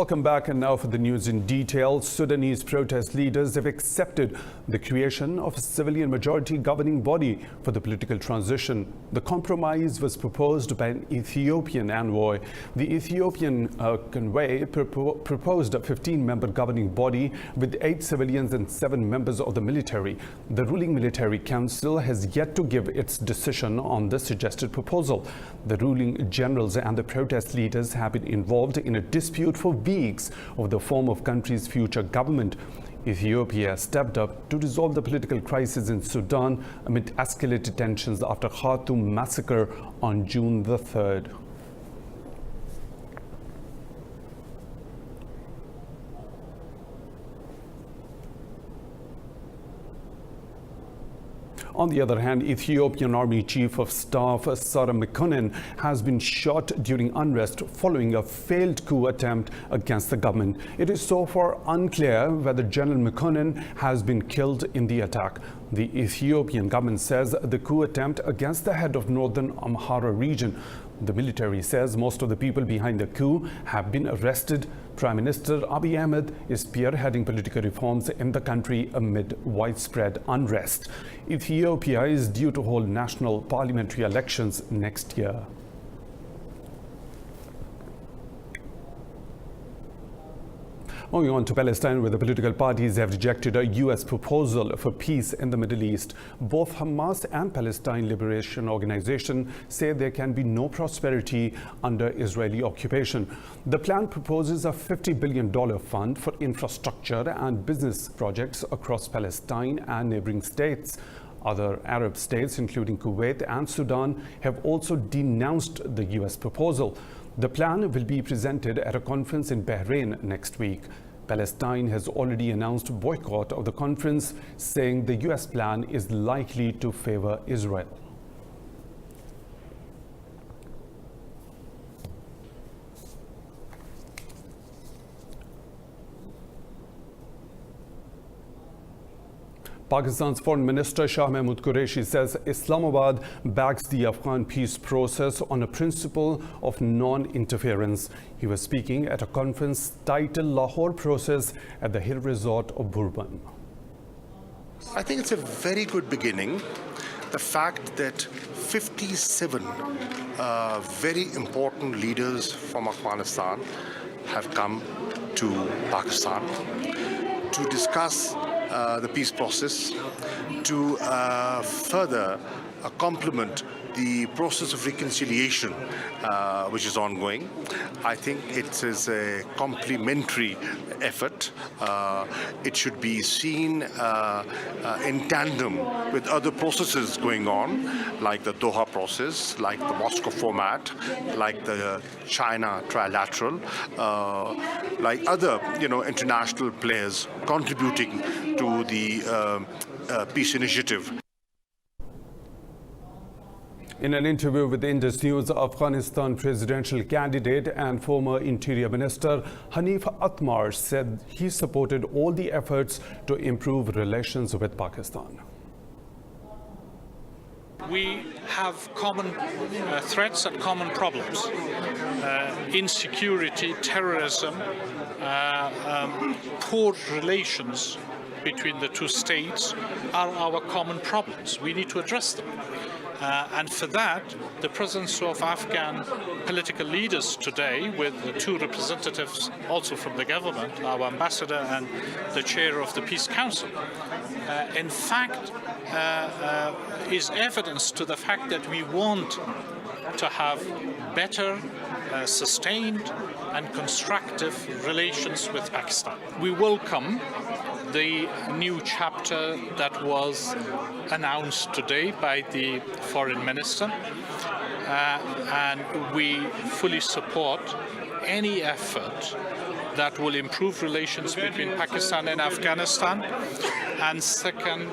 Welcome back, and now for the news in detail. Sudanese protest leaders have accepted the creation of a civilian majority governing body for the political transition. The compromise was proposed by an Ethiopian envoy. The Ethiopian convoy proposed a 15-member governing body with 8 civilians and 7 members of the military. The ruling military council has yet to give its decision on the suggested proposal. The ruling generals and the protest leaders have been involved in a dispute for weeks over the form of country's future government. Ethiopia stepped up to resolve the political crisis in Sudan amid escalated tensions after Khartoum massacre on June the 3rd. On the other hand, Ethiopian Army Chief of Staff Sarah Mekonnen has been shot during unrest following a failed coup attempt against the government. It is so far unclear whether General Mekonnen has been killed in the attack. The Ethiopian government says the coup attempt against the head of northern Amhara region. The military says most of the people behind the coup have been arrested. Prime Minister Abiy Ahmed is spearheading political reforms in the country amid widespread unrest. Ethiopia is due to hold national parliamentary elections next year. Moving on to Palestine, where the political parties have rejected a U.S. proposal for peace in the Middle East. Both Hamas and Palestine Liberation Organization say there can be no prosperity under Israeli occupation. The plan proposes a $50 billion fund for infrastructure and business projects across Palestine and neighboring states. Other Arab states, including Kuwait and Sudan, have also denounced the U.S. proposal. The plan will be presented at a conference in Bahrain next week. Palestine has already announced boycott of the conference, saying the U.S. plan is likely to favor Israel. Pakistan's Foreign Minister Shah Mahmood Qureshi says Islamabad backs the Afghan peace process on a principle of non-interference. He was speaking at a conference titled Lahore Process at the Hill Resort of Bourbon. I think it's a very good beginning. The fact that 57 very important leaders from Afghanistan have come to Pakistan to discuss the peace process, to further complement the process of reconciliation which is ongoing. I think it is a complementary effort. It should be seen in tandem with other processes going on, like the Doha process, like the Moscow format, like the China trilateral, like other international players contributing to the peace initiative. In an interview with Indus News, Afghanistan presidential candidate and former Interior Minister Hanif Atmar said he supported all the efforts to improve relations with Pakistan. We have common threats and common problems. Insecurity, terrorism, poor relations between the two states are our common problems. We need to address them. And for that, the presence of Afghan political leaders today, with the 2 representatives also from the government, our ambassador and the chair of the Peace Council, in fact, is evidence to the fact that we want to have better, sustained and constructive relations with Pakistan. We welcome the new chapter that was announced today by the Foreign Minister, and we fully support any effort that will improve relations between Pakistan and Afghanistan, and second,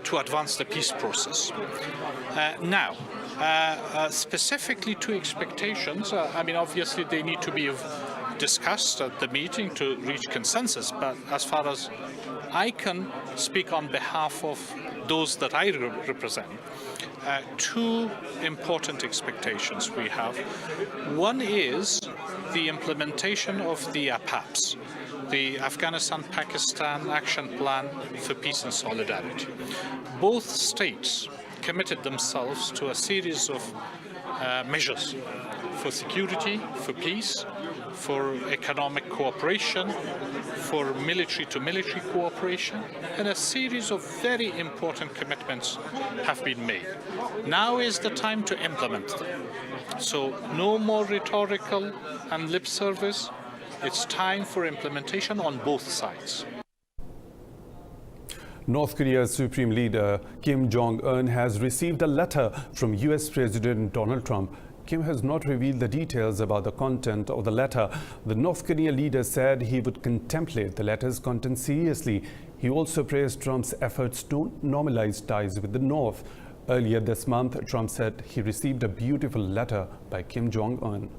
to advance the peace process. Now, specifically to expectations, obviously they need to be discussed at the meeting to reach consensus, but as far as I can speak on behalf of those that I represent, two important expectations we have. One is the implementation of the APAPs, the Afghanistan-Pakistan Action Plan for Peace and Solidarity. Both states committed themselves to a series of measures for security, for peace, for economic cooperation, for military-to-military cooperation, and a series of very important commitments have been made. Now is the time to implement them. So no more rhetorical and lip service. It's time for implementation on both sides. North Korea's Supreme Leader Kim Jong-un has received a letter from US President Donald Trump. Kim has not revealed the details about the content of the letter. The North Korean leader said he would contemplate the letter's content seriously. He also praised Trump's efforts to normalize ties with the North. Earlier this month, Trump said he received a beautiful letter by Kim Jong-un.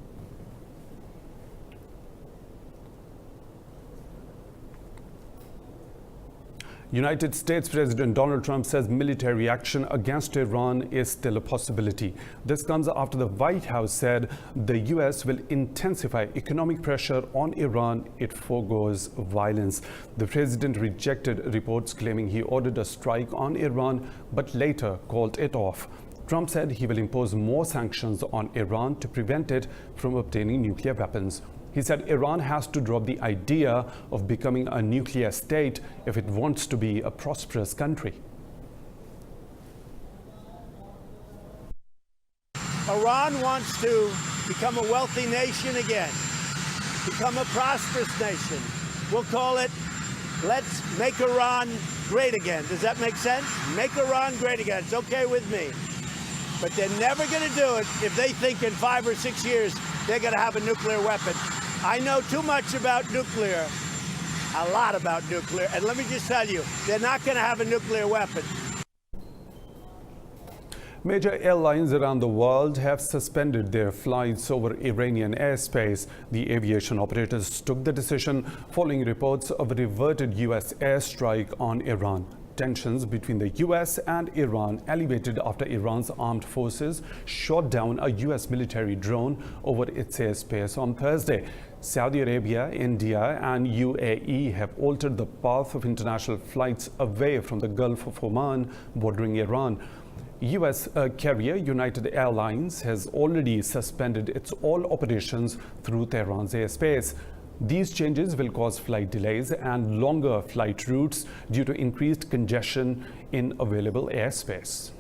United States President Donald Trump says military action against Iran is still a possibility. This comes after the White House said the U.S. will intensify economic pressure on Iran if it forgoes violence. The president rejected reports claiming he ordered a strike on Iran, but later called it off. Trump said he will impose more sanctions on Iran to prevent it from obtaining nuclear weapons. He said Iran has to drop the idea of becoming a nuclear state if it wants to be a prosperous country. Iran wants to become a wealthy nation again, become a prosperous nation. We'll call it, let's make Iran great again. Does that make sense? Make Iran great again. It's okay with me. But they're never going to do it if they think in 5 or 6 years they're going to have a nuclear weapon. I know too much about nuclear, a lot about nuclear, and let me just tell you, they're not going to have a nuclear weapon. Major airlines around the world have suspended their flights over Iranian airspace. The aviation operators took the decision following reports of a reverted U.S. airstrike on Iran. Tensions between the U.S. and Iran elevated after Iran's armed forces shot down a U.S. military drone over its airspace on Thursday. Saudi Arabia, India, and UAE have altered the path of international flights away from the Gulf of Oman bordering Iran. U.S. carrier United Airlines has already suspended its all operations through Tehran's airspace. These changes will cause flight delays and longer flight routes due to increased congestion in available airspace.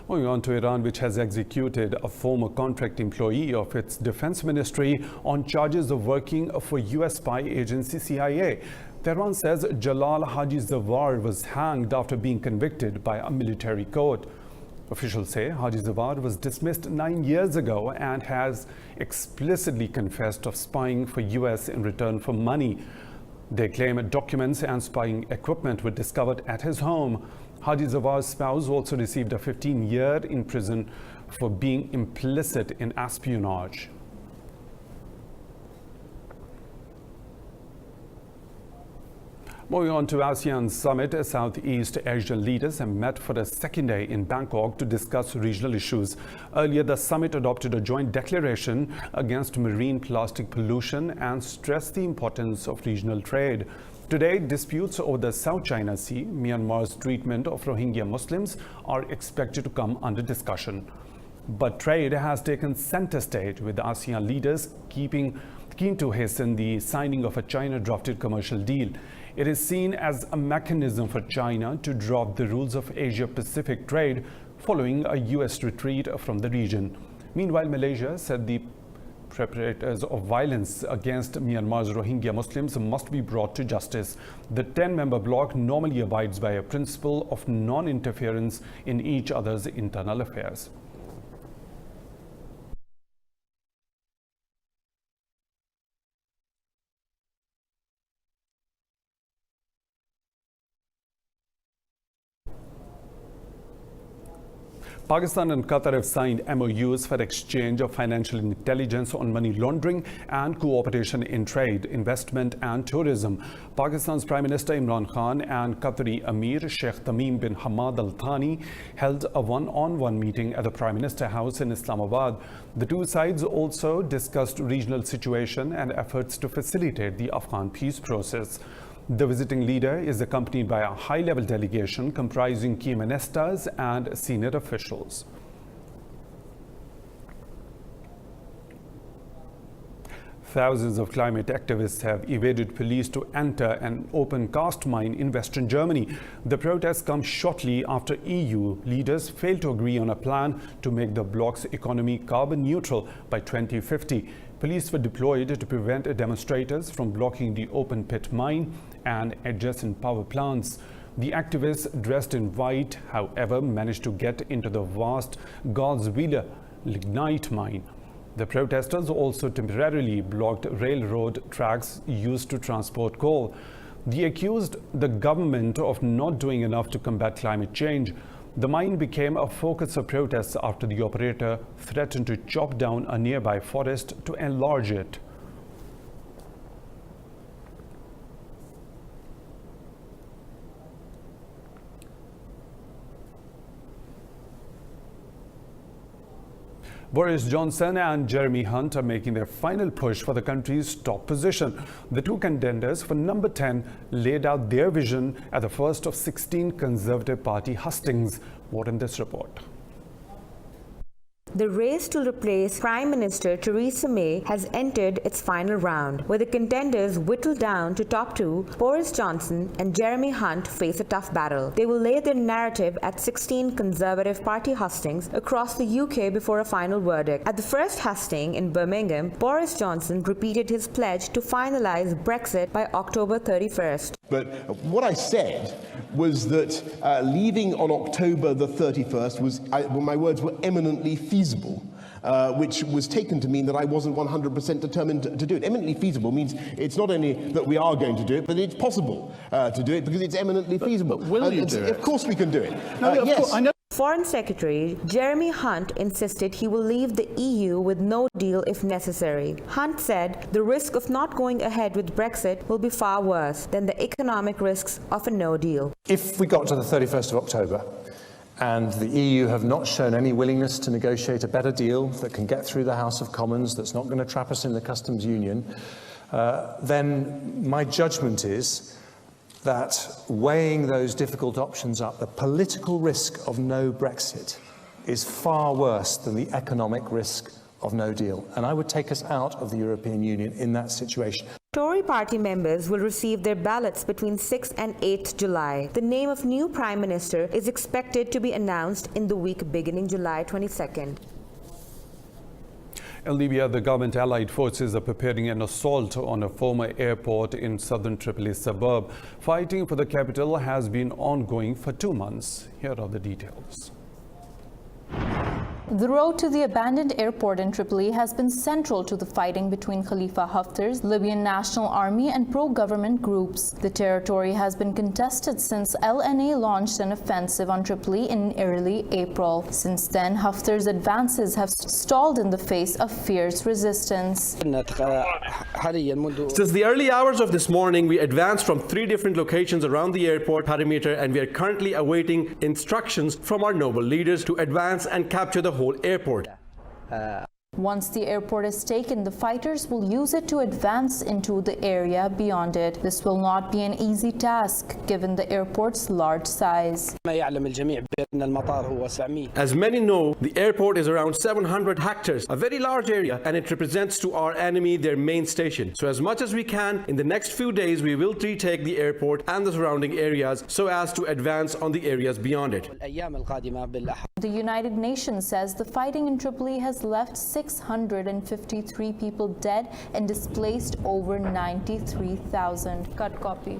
Moving on to Iran, which has executed a former contract employee of its defense ministry on charges of working for U.S. spy agency CIA. Tehran says Jalal Haji Zawar was hanged after being convicted by a military court. Officials say Haji Zawar was dismissed 9 years ago and has explicitly confessed of spying for U.S. in return for money. They claim documents and spying equipment were discovered at his home. Haji Zawar's spouse also received a 15-year in prison for being implicit in espionage. Moving on to ASEAN Summit, Southeast Asian leaders have met for a second day in Bangkok to discuss regional issues. Earlier, the summit adopted a joint declaration against marine plastic pollution and stressed the importance of regional trade. Today, disputes over the South China Sea, Myanmar's treatment of Rohingya Muslims, are expected to come under discussion. But trade has taken center stage, with ASEAN leaders keen to hasten the signing of a China-drafted commercial deal. It is seen as a mechanism for China to drop the rules of Asia-Pacific trade following a U.S. retreat from the region. Meanwhile, Malaysia said the perpetrators of violence against Myanmar's Rohingya Muslims must be brought to justice. The 10-member bloc normally abides by a principle of non-interference in each other's internal affairs. Pakistan and Qatar have signed MOUs for exchange of financial intelligence on money laundering and cooperation in trade, investment and tourism. Pakistan's Prime Minister Imran Khan and Qatari Emir Sheikh Tamim bin Hamad Al Thani held a one-on-one meeting at the Prime Minister House in Islamabad. The two sides also discussed regional situation and efforts to facilitate the Afghan peace process. The visiting leader is accompanied by a high-level delegation comprising key ministers and senior officials. Thousands of climate activists have evaded police to enter an open cast mine in western Germany. The protests come shortly after EU leaders failed to agree on a plan to make the bloc's economy carbon neutral by 2050. Police were deployed to prevent demonstrators from blocking the open pit mine and adjacent power plants. The activists, dressed in white, however, managed to get into the vast Garzweiler lignite mine. The protesters also temporarily blocked railroad tracks used to transport coal. They accused the government of not doing enough to combat climate change. The mine became a focus of protests after the operator threatened to chop down a nearby forest to enlarge it. Boris Johnson and Jeremy Hunt are making their final push for the country's top position. The two contenders for number 10 laid out their vision at the first of 16 Conservative Party hustings. More in this report. The race to replace Prime Minister Theresa May has entered its final round, where the contenders whittled down to top two, Boris Johnson and Jeremy Hunt, face a tough battle. They will lay their narrative at 16 Conservative Party hustings across the UK before a final verdict. At the first husting in Birmingham, Boris Johnson repeated his pledge to finalise Brexit by October 31st. But what I said was that leaving on October the 31st my words were eminently feasible, which was taken to mean that I wasn't 100% determined to do it. Eminently feasible means it's not only that we are going to do it, but it's possible to do it because it's eminently feasible. But will you do it? Of course we can do it. No, yes. course, I know. Foreign Secretary Jeremy Hunt insisted he will leave the EU with no deal if necessary. Hunt said the risk of not going ahead with Brexit will be far worse than the economic risks of a no deal. If we got to the 31st of October and the EU have not shown any willingness to negotiate a better deal that can get through the House of Commons, that's not going to trap us in the customs union, then my judgment is that weighing those difficult options up, the political risk of no Brexit is far worse than the economic risk of no deal. And I would take us out of the European Union in that situation. Tory party members will receive their ballots between 6th and 8th July. The name of new Prime Minister is expected to be announced in the week beginning July 22nd. In Libya, the government allied forces are preparing an assault on a former airport in southern Tripoli suburb. Fighting for the capital has been ongoing for 2 months. Here are the details. The road to the abandoned airport in Tripoli has been central to the fighting between Khalifa Haftar's Libyan National Army and pro-government groups. The territory has been contested since LNA launched an offensive on Tripoli in early April. Since then, Haftar's advances have stalled in the face of fierce resistance. Since the early hours of this morning, we advanced from 3 different locations around the airport perimeter, and we are currently awaiting instructions from our noble leaders to advance and capture the whole airport. Once the airport is taken, the fighters will use it to advance into the area beyond it. This will not be an easy task, given the airport's large size. As many know, the airport is around 700 hectares, a very large area, and it represents to our enemy their main station. So as much as we can, in the next few days, we will retake the airport and the surrounding areas so as to advance on the areas beyond it. The United Nations says the fighting in Tripoli has left 653 people dead and displaced over 93,000. Cut copy.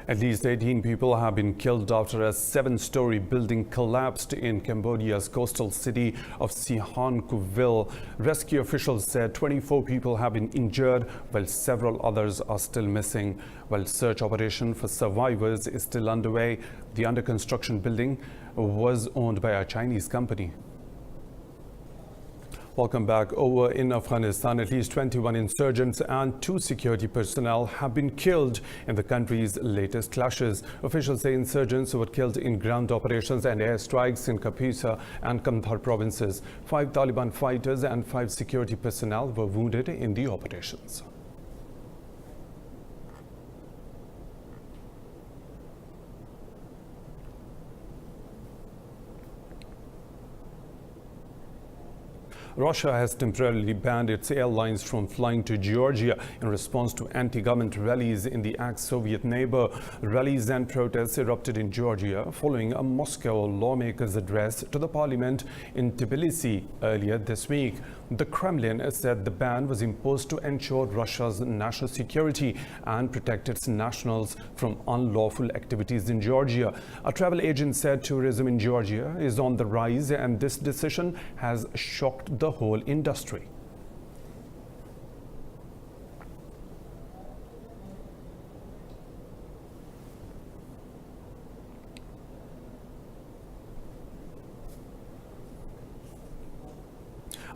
At least 18 people have been killed after a 7-story building collapsed in Cambodia's coastal city of Sihanoukville. Rescue officials said 24 people have been injured, while several others are still missing. While search operation for survivors is still underway, the under construction building was owned by a Chinese company. Welcome back. Over in Afghanistan, at least 21 insurgents and 2 security personnel have been killed in the country's latest clashes. Officials say insurgents were killed in ground operations and airstrikes in Kapisa and Kandahar provinces. 5 Taliban fighters and 5 security personnel were wounded in the operations. Russia has temporarily banned its airlines from flying to Georgia in response to anti-government rallies in the ex-Soviet neighbor. Rallies and protests erupted in Georgia following a Moscow lawmaker's address to the parliament in Tbilisi earlier this week. The Kremlin said the ban was imposed to ensure Russia's national security and protect its nationals from unlawful activities in Georgia. A travel agent said tourism in Georgia is on the rise, and this decision has shocked the whole industry.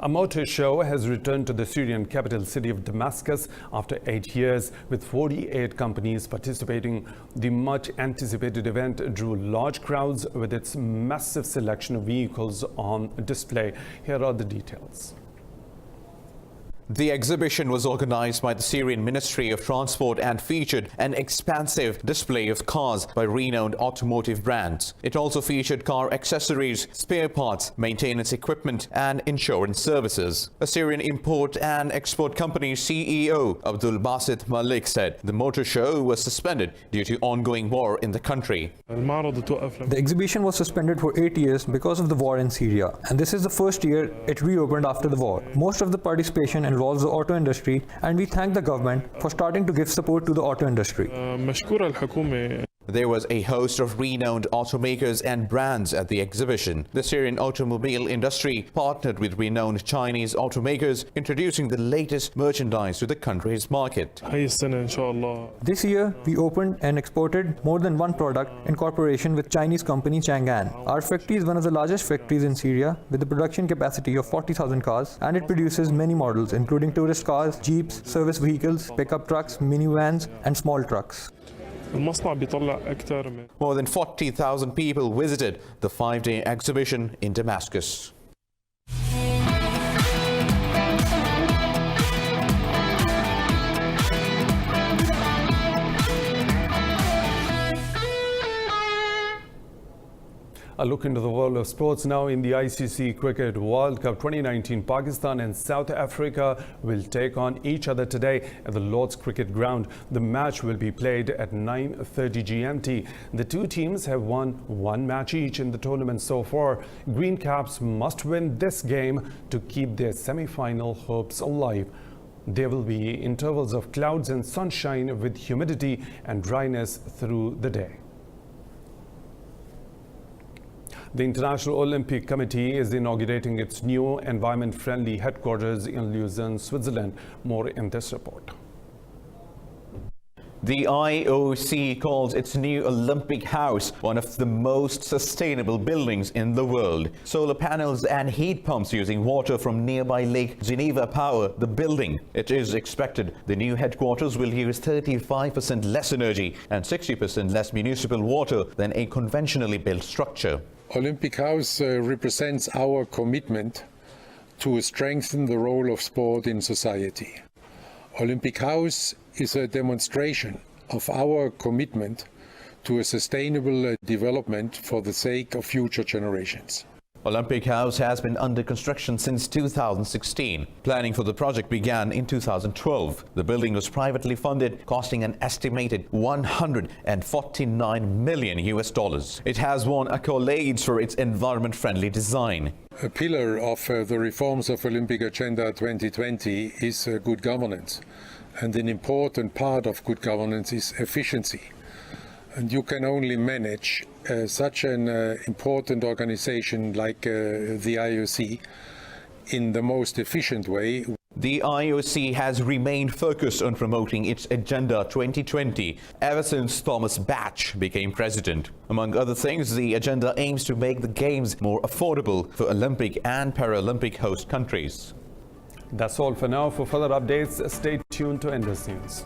A motor show has returned to the Syrian capital city of Damascus after 8 years, with 48 companies participating. The much anticipated event drew large crowds with its massive selection of vehicles on display. Here are the details. The exhibition was organized by the Syrian Ministry of Transport and featured an expansive display of cars by renowned automotive brands. It also featured car accessories, spare parts, maintenance equipment, and insurance services. A Syrian import and export company CEO Abdul Basit Malik said the motor show was suspended due to ongoing war in the country. The exhibition was suspended for 8 years because of the war in Syria, and this is the first year it reopened after the war. Most of the participation involves the auto industry, and we thank the government for starting to give support to the auto industry. There was a host of renowned automakers and brands at the exhibition. The Syrian automobile industry partnered with renowned Chinese automakers, introducing the latest merchandise to the country's market. This year, we opened and exported more than one product in cooperation with Chinese company Chang'an. Our factory is one of the largest factories in Syria with a production capacity of 40,000 cars, and it produces many models including tourist cars, jeeps, service vehicles, pickup trucks, minivans, and small trucks. More than 40,000 people visited the 5-day exhibition in Damascus. A look into the world of sports now. In the ICC Cricket World Cup 2019, Pakistan and South Africa will take on each other today at the Lord's Cricket Ground. The match will be played at 9:30 GMT. The two teams have won one match each in the tournament so far. Green Caps must win this game to keep their semi-final hopes alive. There will be intervals of clouds and sunshine with humidity and dryness through the day. The International Olympic Committee is inaugurating its new environment-friendly headquarters in Lausanne, Switzerland. More in this report. The IOC calls its new Olympic House one of the most sustainable buildings in the world. Solar panels and heat pumps using water from nearby Lake Geneva power the building. It is expected the new headquarters will use 35% less energy and 60% less municipal water than a conventionally built structure. Olympic House represents our commitment to strengthen the role of sport in society. Olympic House is a demonstration of our commitment to a sustainable development for the sake of future generations. Olympic House has been under construction since 2016. Planning for the project began in 2012. The building was privately funded, costing an estimated $149 million. It has won accolades for its environment-friendly design. A pillar of the reforms of Olympic Agenda 2020 is good governance. And an important part of good governance is efficiency. And you can only manage such an important organization like the IOC in the most efficient way. The IOC has remained focused on promoting its Agenda 2020 ever since Thomas Bach became president. Among other things, the agenda aims to make the Games more affordable for Olympic and Paralympic host countries. That's all for now. For further updates, stay tuned to Indus News.